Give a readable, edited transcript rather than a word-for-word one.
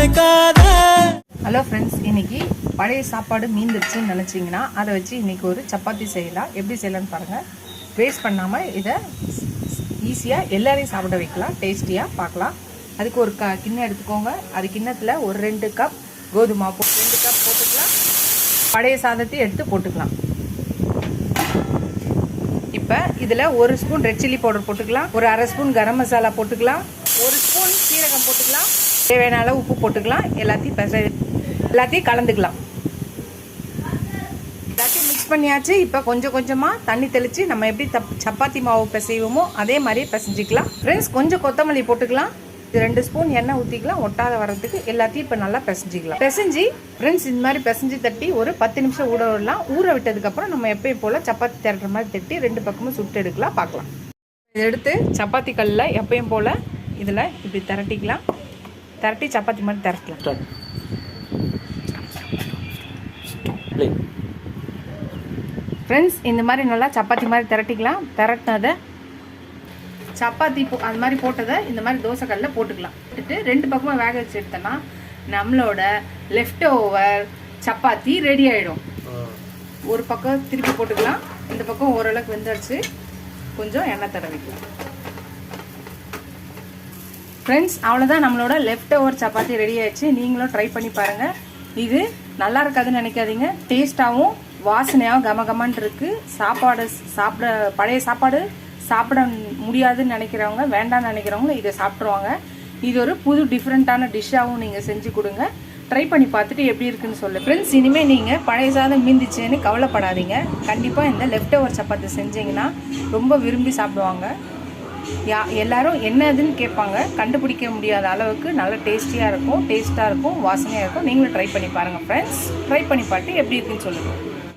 நினைக்காத. Hello friends, இன்னைக்கு பழைய சாப்பாடு மீந்துருச்சுன்னு நினச்சிங்கன்னா அதை வச்சு இன்றைக்கி ஒரு சப்பாத்தி செய்யலாம். எப்படி செய்யலான்னு பாருங்கள். வேஸ்ட் பண்ணாமல் இதை ஈஸியாக எல்லாரையும் சாப்பிட வைக்கலாம், டேஸ்டியாக பார்க்கலாம். அதுக்கு ஒரு கிண்ணம் எடுத்துக்கோங்க. அது கிண்ணத்தில் ஒரு 2 கப் கோதுமை மாவு 2 கப் போட்டுக்கலாம். பழைய சாதத்தை எடுத்து போட்டுக்கலாம். இப்போ இதில் 1 ஸ்பூன் ரெட் சில்லி பவுடர் போட்டுக்கலாம். ஒரு அரை ஸ்பூன் கரம் மசாலா போட்டுக்கலாம். 1 ஸ்பூன் சீரகம் போட்டுக்கலாம். தேவையான அளவு உப்பு போட்டுக்கலாம். எல்லாத்தையும் கலந்துக்கலாம். எல்லாத்தையும் மிக்ஸ் பண்ணியாச்சு. இப்போ கொஞ்சம் கொஞ்சமாக தண்ணி தெளித்து நம்ம எப்படி சப்பாத்தி மாவு பிசைவோமோ அதே மாதிரியே பிசைஞ்சிக்கலாம். ஃப்ரெண்ட்ஸ், கொஞ்சம் கொத்தமல்லி போட்டுக்கலாம். இது 2 ஸ்பூன் எண்ணெய் ஊற்றிக்கலாம். ஒட்டாத வர்றதுக்கு எல்லாத்தையும் இப்போ நல்லா பிசைஞ்சிக்கலாம். பிசைஞ்சி ஃப்ரெண்ட்ஸ் இந்த மாதிரி பிசைஞ்சு தட்டி ஒரு 10 நிமிஷம் ஊற விடலாம். ஊற விட்டதுக்கப்புறம் நம்ம எப்பயும் போல் சப்பாத்தி திரட்டுற மாதிரி தட்டி 2 பக்கமும் சுட்டு எடுக்கலாம். பார்க்கலாம். இதை எடுத்து சப்பாத்தி கல்லில் எப்பயும் போல் இதில் இப்படி திரட்டிக்கலாம். திரட்டி சப்பாத்தி மாதிரி திரட்டலாம். ஃப்ரெண்ட்ஸ், இந்த மாதிரி நல்லா சப்பாத்தி மாதிரி திரட்டிக்கலாம். திரட்டினதை சப்பாத்தி அது மாதிரி போட்டதை இந்த மாதிரி தோசைக்கல்லில் போட்டுக்கலாம். போட்டுட்டு 2 பக்கமாக வேக வச்சு எடுத்தோன்னா நம்மளோட லெஃப்ட் ஓவர் சப்பாத்தி ரெடி ஆகிடும். ஒரு பக்கம் திருப்பி போட்டுக்கலாம். இந்த பக்கம் ஓரளவுக்கு வெந்துடுச்சு. கொஞ்சம் எண்ணெய் தடவிக்கலாம். ஃப்ரெண்ட்ஸ், அவ்வளோதான், நம்மளோட லெஃப்ட் ஓவர் சப்பாத்தி ரெடி ஆயிடுச்சு. நீங்களும் ட்ரை பண்ணி பாருங்கள். இது நல்லா இருக்காதுன்னு நினைக்காதீங்க. டேஸ்ட்டாகவும் வாசனையாகவும் கமகமான் இருக்குது. பழைய சாப்பாடு சாப்பிட முடியாதுன்னு நினைக்கிறவங்க, வேண்டாம்னு நினைக்கிறவங்க இதை சாப்பிட்ருவாங்க. இது ஒரு புது டிஃப்ரெண்ட்டான டிஷ்ஷாகவும் நீங்கள் செஞ்சு கொடுங்க. ட்ரை பண்ணி பார்த்துட்டு எப்படி இருக்குன்னு சொல்லு. ஃப்ரெண்ட்ஸ், இனிமேல் நீங்கள் பழைய சாதம் மீந்துச்சுன்னு கவலைப்படாதீங்க. கண்டிப்பாக இந்த லெஃப்ட் ஓவர் சப்பாத்தி செஞ்சிங்கன்னா ரொம்ப விரும்பி சாப்பிடுவாங்க. எல்லாரும் என்னதுன்னு கேட்பாங்க. கண்டுபிடிக்க முடியாத அளவுக்கு நல்ல டேஸ்ட்டாக இருக்கும், வாசனையாக இருக்கும். நீங்களும் ட்ரை பண்ணி பாருங்கள் ஃப்ரெண்ட்ஸ். ட்ரை பண்ணி பார்த்து எப்படி இருக்குன்னு சொல்லுங்கள்.